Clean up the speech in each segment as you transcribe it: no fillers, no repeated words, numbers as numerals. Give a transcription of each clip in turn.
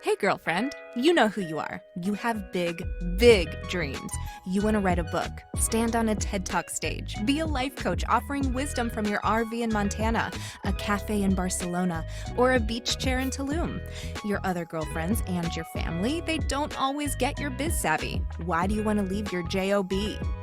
Hey, girlfriend, you know who you are. You have big, big dreams. You want to write a book, stand on a TED Talk stage, be a life coach offering wisdom from your RV in Montana, a cafe in Barcelona, or a beach chair in Tulum. Your other girlfriends and your family, they don't always get your biz savvy. Why do you want to leave your JOB?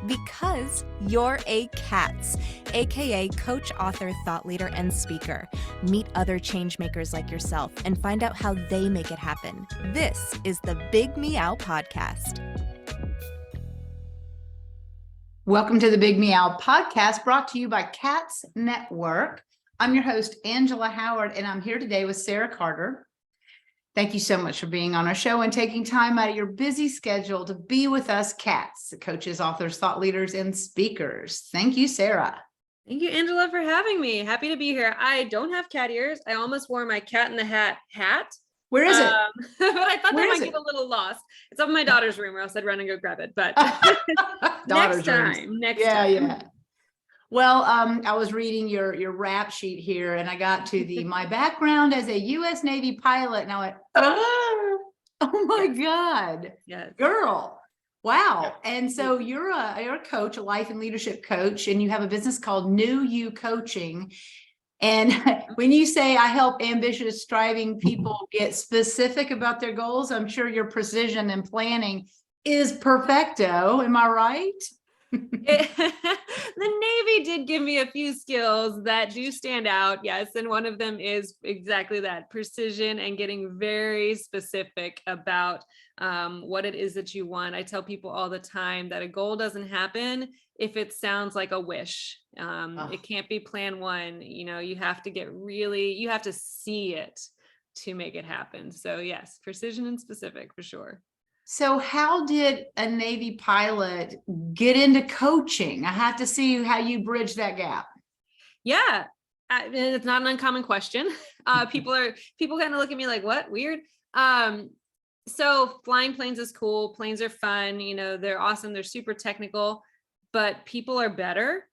Because you're a C.A.T.S, aka coach, author, thought leader, and speaker. Meet other change makers like yourself and find out how they make it happen. This is the Big Meow podcast. Welcome to the Big Meow podcast, brought to you by C.A.T.S Network. I'm your host, Angela Howard, and I'm here today with Sarah Carter. Thank you so much for being on our show and taking time out of your busy schedule to be with us, C.A.T.S, coaches, authors, thought leaders, and speakers. Thank you, Sarah. Thank you, Angela, for having me. Happy to be here. I don't have cat ears. I almost wore my Cat in the Hat hat. Where is it? But I thought Where that is might it? get a little lost. It's up in my daughter's room, or else I'd run and go grab it. But Daughter's next rooms. time. Yeah. Well, I was reading your rap sheet here, and I got to my background as a U.S. Navy pilot, and I went, oh my God, Yes. girl. Wow. And so you're a coach, a life and leadership coach, and you have a business called New You Coaching. And when you say I help ambitious, striving people get specific about their goals, I'm sure your precision and planning is perfecto. Am I right? The Navy did give me a few skills that do stand out. Yes. And one of them is exactly that: precision and getting very specific about what it is that you want. I tell people all the time that a goal doesn't happen if it sounds like a wish. It can't be plan one. You have to you have to see it to make it happen. So yes, precision and specific for sure. So how did a Navy pilot get into coaching? I have to see how you bridge that gap. Yeah. And it's not an uncommon question. People kind of look at me like, what? Weird. So flying planes is cool. Planes are fun. They're awesome. They're super technical, but people are better.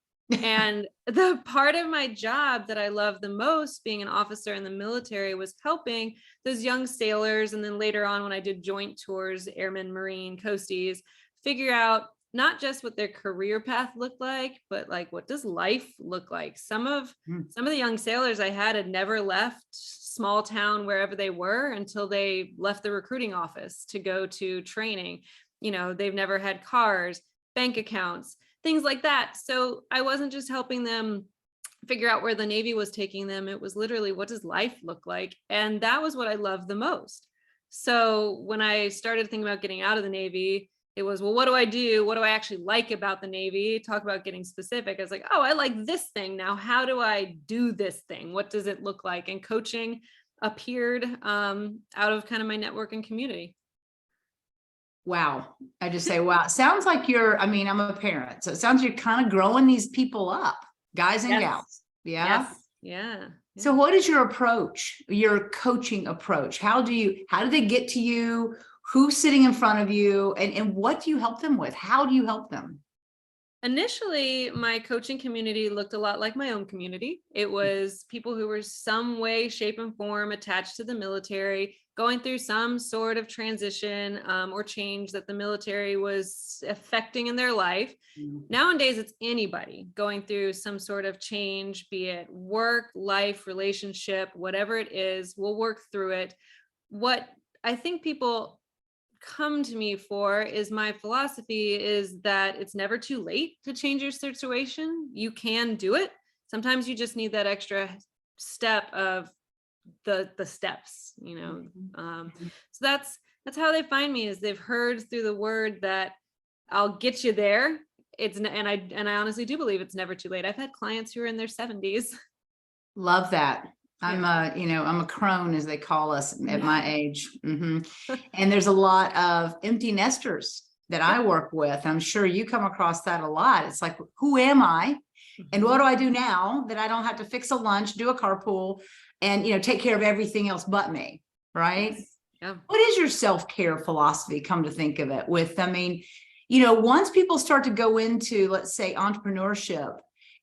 And the part of my job that I love the most, being an officer in the military, was helping those young sailors. And then later on, when I did joint tours, airmen, Marine, coasties, figure out not just what their career path looked like, but like, what does life look like? Some of the young sailors I had never left small town wherever they were until they left the recruiting office to go to training. They've never had cars, bank accounts, things like that. So I wasn't just helping them figure out where the Navy was taking them. It was literally, what does life look like? And that was what I loved the most. So when I started thinking about getting out of the Navy, it was, well, what do I do? What do I actually like about the Navy? Talk about getting specific. I was like, oh, I like this thing. Now, how do I do this thing? What does it look like? And coaching appeared out of kind of my network and community. Wow. I just say, wow. Sounds like I'm a parent. So it sounds like you're kind of growing these people up, guys and gals. Yeah. Yes. Yeah. So what is your approach, your coaching approach? How do they get to you? Who's sitting in front of you? And what do you help them with? How do you help them? Initially, my coaching community looked a lot like my own community. It was people who were some way, shape, and form attached to the military, going through some sort of transition or change that the military was affecting in their life. Nowadays, it's anybody going through some sort of change, be it work, life, relationship, whatever it is, we'll work through it. What I think people come to me for is my philosophy is that it's never too late to change your situation. You can do it. Sometimes you just need that extra step of the steps, so that's how they find me, is they've heard through the word that I'll get you there. And I honestly do believe it's never too late. I've had clients who are in their 70s. Love that. I'm a crone, as they call us at my age. And there's a lot of empty nesters that I work with. I'm sure you come across that a lot. It's like, who am I? And what do I do now that I don't have to fix a lunch, do a carpool, and, take care of everything else but me, right? Yeah. What is your self-care philosophy, come to think of it, once people start to go into, let's say, entrepreneurship,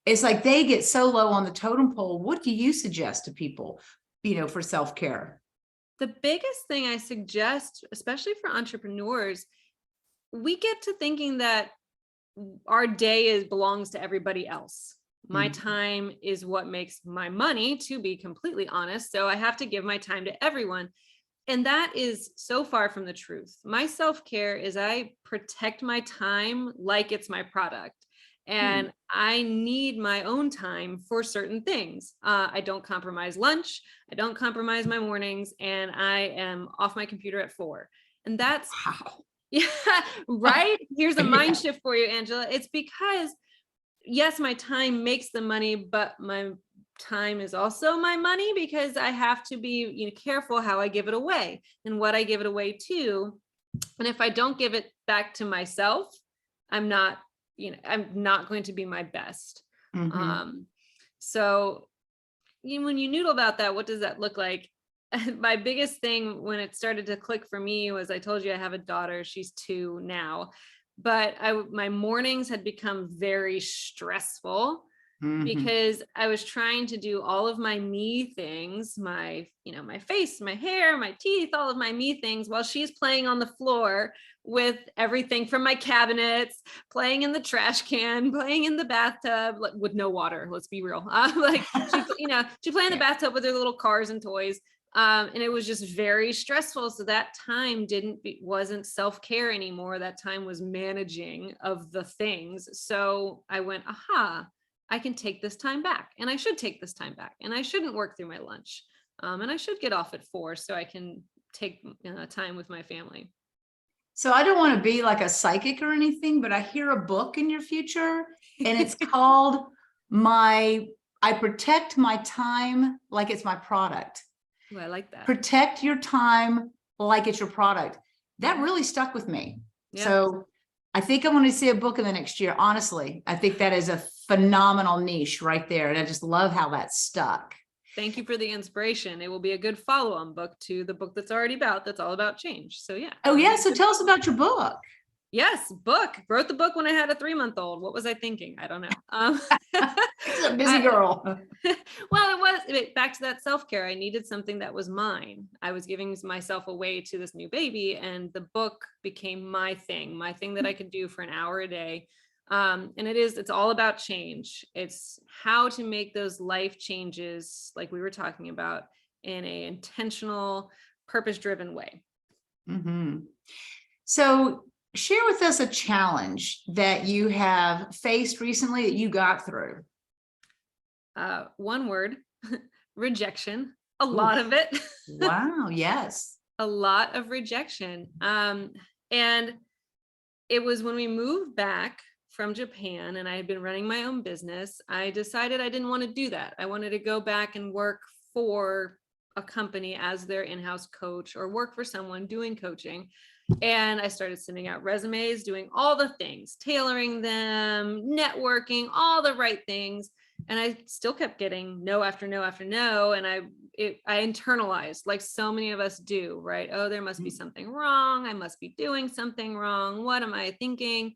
it's like they get so low on the totem pole. What do you suggest to people, for self-care? The biggest thing I suggest, especially for entrepreneurs, we get to thinking that our day belongs to everybody else. My time is what makes my money, to be completely honest. So I have to give my time to everyone. And that is so far from the truth. My self-care is I protect my time like it's my product. And I need my own time for certain things. I don't compromise lunch. I don't compromise my mornings. And I am off my computer at 4. And that's, Wow. yeah, right? Here's a mind Yeah. shift for you, Angela. It's because, yes, my time makes the money, but my time is also my money, because I have to be, careful how I give it away and what I give it away to. And if I don't give it back to myself, I'm not going to be my best. So when you noodle about that, what does that look like? My biggest thing when it started to click for me was, I told you I have a daughter, she's 2 now, but my mornings had become very stressful because I was trying to do all of my me things, my face, my hair, my teeth, all of my me things, while she's playing on the floor with everything from my cabinets, playing in the trash can, playing in the bathtub with no water. Let's be real. Like she played in the bathtub with her little cars and toys. And it was just very stressful. So that time wasn't self-care anymore. That time was managing of the things. So I went, aha, I can take this time back, and I should take this time back, and I shouldn't work through my lunch. And I should get off at 4 so I can take time with my family. So I don't want to be like a psychic or anything, but I hear a book in your future, and it's called I Protect My Time Like It's My Product. Ooh, I like that. Protect your time like it's your product. That really stuck with me. Yeah. So I think I want to see a book in the next year. Honestly, I think that is a phenomenal niche right there. And I just love how that stuck. Thank you for the inspiration. It will be a good follow-on book to the book that's all about change. So yeah. Oh yeah. So tell us about your book. Yes, wrote the book when I had a 3-month-old. What was I thinking? I don't know. She's a busy girl. Well, back to that self-care. I needed something that was mine. I was giving myself away to this new baby, and the book became my thing that I could do for an hour a day. And it's all about change. It's how to make those life changes, like we were talking about, in a intentional, purpose-driven way. So share with us a challenge that you have faced recently that you got through. One word, rejection, a lot of it. Wow. Yes. A lot of rejection. And it was when we moved back from Japan and I had been running my own business, I decided I didn't want to do that. I wanted to go back and work for a company as their in-house coach, or work for someone doing coaching. And I started sending out resumes, doing all the things, tailoring them, networking, all the right things. And I still kept getting no after no after no. And I internalized, like so many of us do, right? Oh, there must be something wrong. I must be doing something wrong. What am I thinking?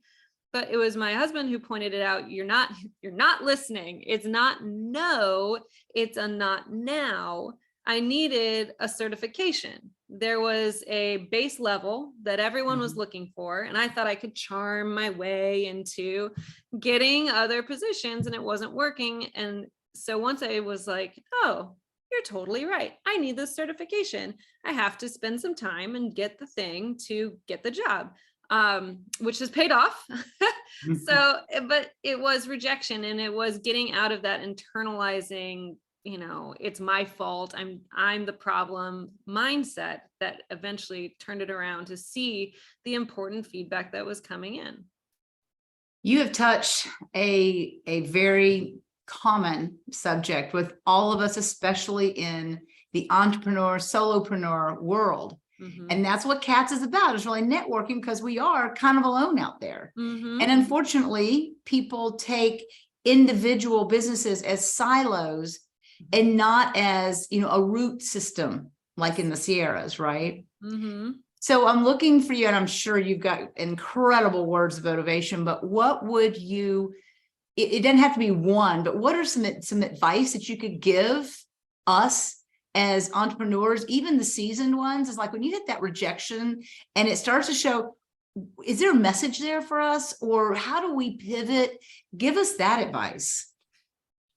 But it was my husband who pointed it out. You're not listening. It's not no, it's a not now. I needed a certification. There was a base level that everyone was looking for, and I thought I could charm my way into getting other positions, and it wasn't working. And so once I was like, oh, you're totally right. I need this certification. I have to spend some time and get the thing to get the job, which has paid off. So, but it was rejection, and it was getting out of that internalizing, it's my fault, I'm the problem mindset, that eventually turned it around to see the important feedback that was coming in. You have touched a very common subject with all of us, especially in the entrepreneur, solopreneur world. And that's what C.A.T.S is about, is really networking, because we are kind of alone out there. And unfortunately, people take individual businesses as silos and not as, a root system, like in the Sierras, right? So I'm looking for you, and I'm sure you've got incredible words of motivation, but what would it doesn't have to be one, but what are some advice that you could give us as entrepreneurs, even the seasoned ones, is like when you hit that rejection and it starts to show, is there a message there for us, or how do we pivot? Give us that advice.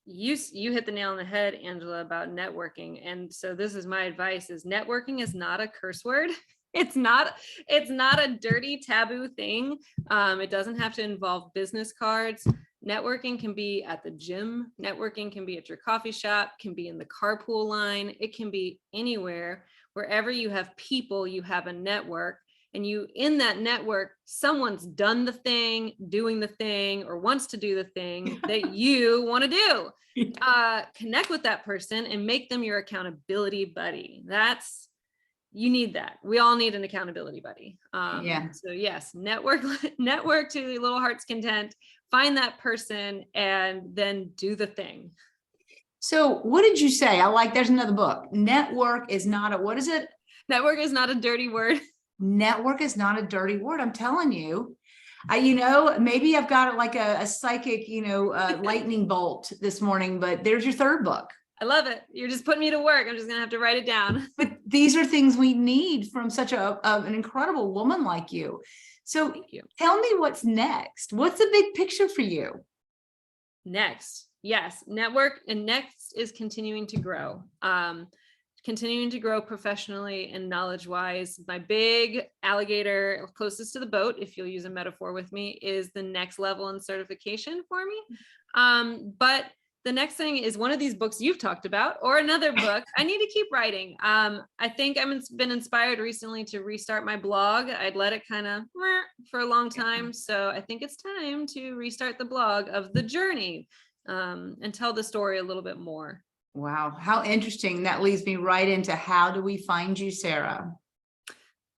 You hit the nail on the head, Angela, about networking. And so this is my advice: is networking is not a curse word. It's not a dirty taboo thing. It doesn't have to involve business cards. Networking can be at the gym. Networking can be at your coffee shop, can be in the carpool line. It can be anywhere. Wherever you have people, you have a network. And you, in that network, someone's done the thing, doing the thing, or wants to do the thing that you want to do. Connect with that person and make them your accountability buddy. You need that. We all need an accountability buddy. So yes, network to your little heart's content, find that person, and then do the thing. So what did you say? There's another book. Network is not what is it? Network is not a dirty word. Network is not a dirty word. I'm telling you. Maybe I've got like a psychic, lightning bolt this morning, but there's your third book. I love it. You're just putting me to work. I'm just going to have to write it down. But these are things we need from such an incredible woman like you. So tell me what's next. What's the big picture for you? Next. Yes. Network. And next is continuing to grow. Continuing to grow professionally and knowledge-wise. My big alligator closest to the boat, if you'll use a metaphor with me, is the next level in certification for me. But the next thing is one of these books you've talked about, or another book. I need to keep writing. I think I've been inspired recently to restart my blog. I'd let it kind of for a long time. So I think it's time to restart the blog of the journey and tell the story a little bit more. Wow, how interesting. That leads me right into, how do we find you, Sarah?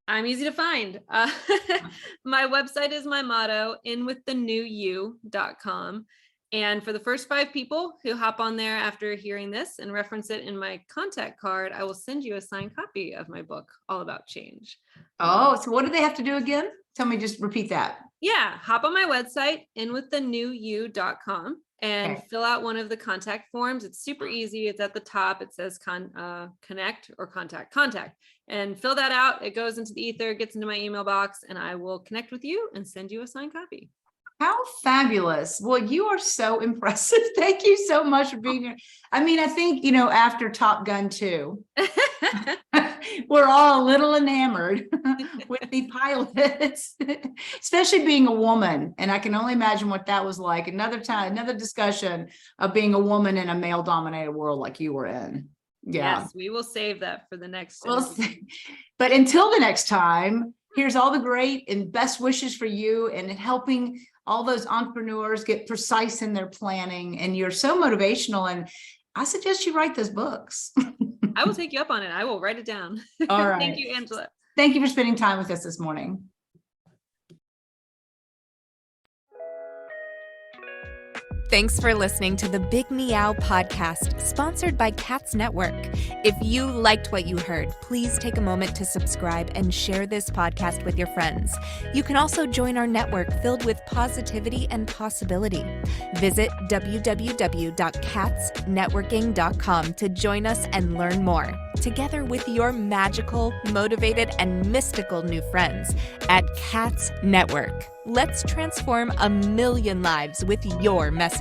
I'm easy to find. My website is my motto, inwiththenewYou.com. And for the first 5 people who hop on there after hearing this and reference it in my contact card, I will send you a signed copy of my book, All About Change. Oh, so what do they have to do again? Tell me, just repeat that. Yeah, hop on my website, inwiththenewYou.com, and fill out one of the contact forms. It's super easy. It's at the top. It says connect or contact, and fill that out. It goes into the ether, gets into my email box, and I will connect with you and send you a signed copy. How fabulous. Well, you are so impressive. Thank you so much for being here. I mean, I think, after Top Gun 2, we're all a little enamored with the pilots, especially being a woman. And I can only imagine what that was like. Another discussion of being a woman in a male dominated world like you were in. Yeah. Yes, we will save that for the next. But until the next time, here's all the great and best wishes for you and helping all those entrepreneurs get precise in their planning. And you're so motivational. And I suggest you write those books. I will take you up on it. I will write it down. All right. Thank you, Angela. Thank you for spending time with us this morning. Thanks for listening to the Big Meow podcast, sponsored by C.A.T.S Network. If you liked what you heard, please take a moment to subscribe and share this podcast with your friends. You can also join our network filled with positivity and possibility. Visit www.catsnetworking.com to join us and learn more, together with your magical, motivated, and mystical new friends at C.A.T.S Network. Let's transform 1 million lives with your message.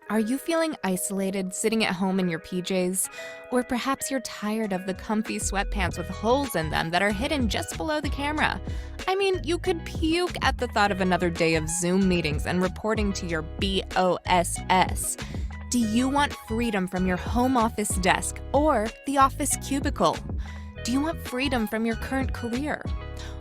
Are you feeling isolated, sitting at home in your PJs? Or perhaps you're tired of the comfy sweatpants with holes in them that are hidden just below the camera? I mean, you could puke at the thought of another day of Zoom meetings and reporting to your BOSS. Do you want freedom from your home office desk or the office cubicle? Do you want freedom from your current career?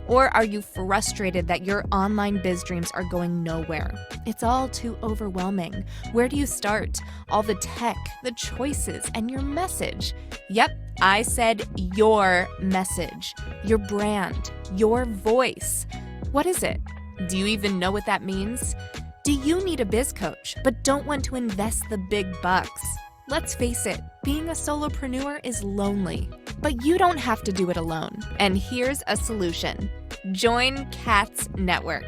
Or are you frustrated that your online biz dreams are going nowhere? It's all too overwhelming. Where do you start? All the tech, the choices, and your message. Yep, I said your message, your brand, your voice. What is it? Do you even know what that means? Do you need a biz coach, but don't want to invest the big bucks? Let's face it, being a solopreneur is lonely. But you don't have to do it alone. And here's a solution. Join C.A.T.S Network.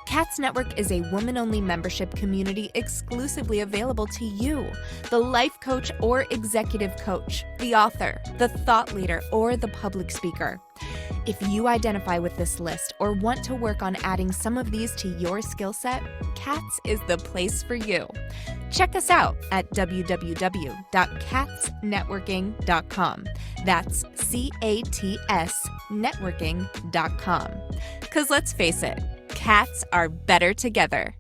C.A.T.S Network is a woman-only membership community exclusively available to you, the life coach or executive coach, the author, the thought leader, or the public speaker. If you identify with this list or want to work on adding some of these to your skill set, C.A.T.S is the place for you. Check us out at www.catsnetworking.com. That's C.A.T.S networking.com. Because let's face it, cats are better together.